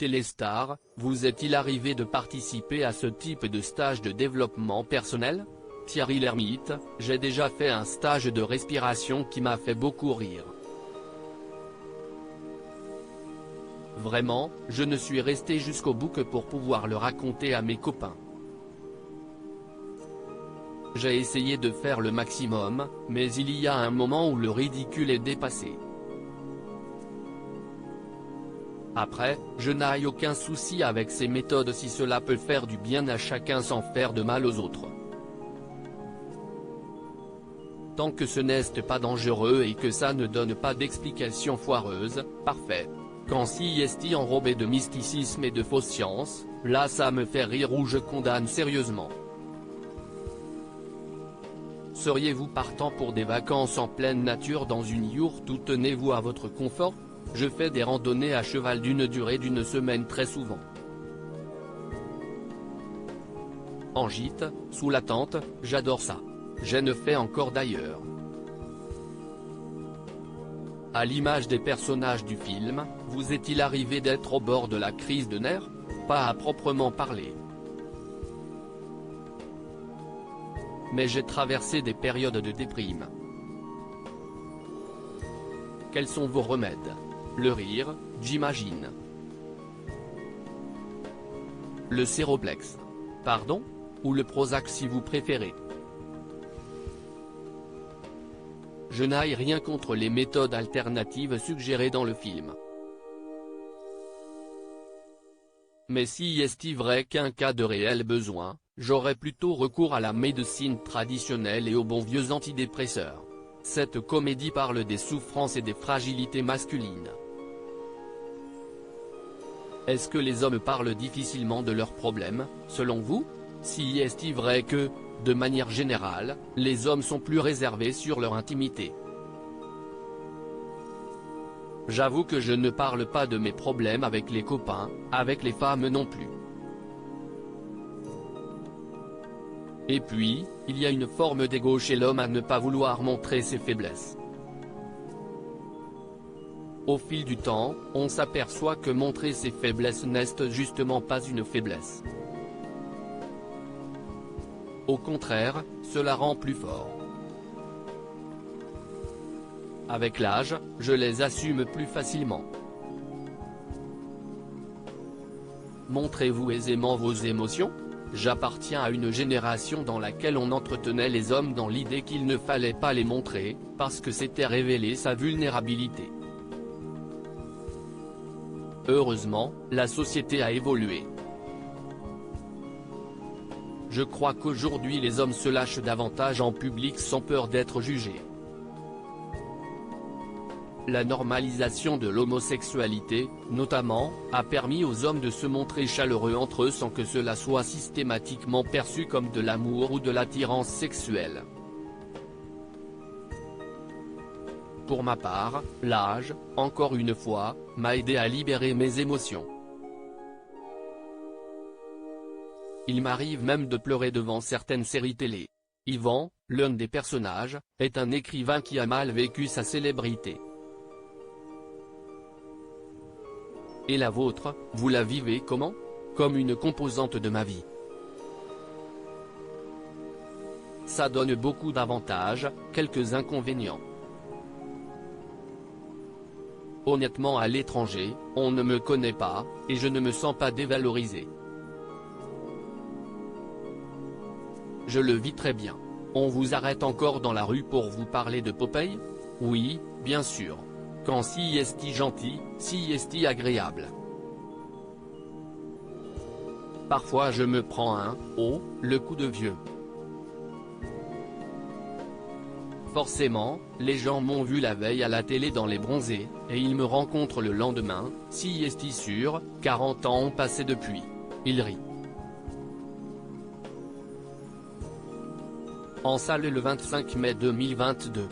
Téléstar, vous est-il arrivé de participer à ce type de stage de développement personnel? Thierry Lhermitte, j'ai déjà fait un stage de respiration qui m'a fait beaucoup rire. Vraiment, je ne suis resté jusqu'au bout que pour pouvoir le raconter à mes copains. J'ai essayé de faire le maximum, mais il y a un moment où le ridicule est dépassé. Après, je n'ai aucun souci avec ces méthodes si cela peut faire du bien à chacun sans faire de mal aux autres. Tant que ce n'est pas dangereux et que ça ne donne pas d'explications foireuses, parfait. Quand si est enrobé de mysticisme et de fausses sciences, là ça me fait rire ou je condamne sérieusement. Seriez-vous partant pour des vacances en pleine nature dans une yourte ou tenez-vous à votre confort? Je fais des randonnées à cheval d'une durée d'une semaine très souvent. En gîte, sous la tente, j'adore ça. Je ne fais encore d'ailleurs. À l'image des personnages du film, vous est-il arrivé d'être au bord de la crise de nerfs? Pas à proprement parler. Mais j'ai traversé des périodes de déprime. Quels sont vos remèdes? Le rire, j'imagine. Le Séroplex. Pardon? Ou le Prozac si vous préférez. Je n'ai rien contre les méthodes alternatives suggérées dans le film. Mais si est-il vrai qu'un cas de réel besoin, j'aurais plutôt recours à la médecine traditionnelle et aux bons vieux antidépresseurs. Cette comédie parle des souffrances et des fragilités masculines. Est-ce que les hommes parlent difficilement de leurs problèmes, selon vous? Si est-il vrai que, de manière générale, les hommes sont plus réservés sur leur intimité? J'avoue que je ne parle pas de mes problèmes avec les copains, avec les femmes non plus. Et puis, il y a une forme d'égo chez l'homme à ne pas vouloir montrer ses faiblesses. Au fil du temps, on s'aperçoit que montrer ses faiblesses n'est justement pas une faiblesse. Au contraire, cela rend plus fort. Avec l'âge, je les assume plus facilement. Montrez-vous aisément vos émotions? J'appartiens à une génération dans laquelle on entretenait les hommes dans l'idée qu'il ne fallait pas les montrer, parce que c'était révéler sa vulnérabilité. Heureusement, la société a évolué. Je crois qu'aujourd'hui les hommes se lâchent davantage en public sans peur d'être jugés. La normalisation de l'homosexualité, notamment, a permis aux hommes de se montrer chaleureux entre eux sans que cela soit systématiquement perçu comme de l'amour ou de l'attirance sexuelle. Pour ma part, l'âge, encore une fois, m'a aidé à libérer mes émotions. Il m'arrive même de pleurer devant certaines séries télé. Yvan, l'un des personnages, est un écrivain qui a mal vécu sa célébrité. Et la vôtre, vous la vivez comment? Comme une composante de ma vie. Ça donne beaucoup d'avantages, quelques inconvénients. Honnêtement, à l'étranger, on ne me connaît pas, et je ne me sens pas dévalorisé. Je le vis très bien. On vous arrête encore dans la rue pour vous parler de Popeye? Oui, bien sûr. Quand si est-il gentil, si est-il agréable. Parfois je me prends le coup de vieux. Forcément, les gens m'ont vu la veille à la télé dans Les Bronzés, et ils me rencontrent le lendemain, si est-il sûr, 40 ans ont passé depuis. Ils rient. En salle le 25 mai 2022.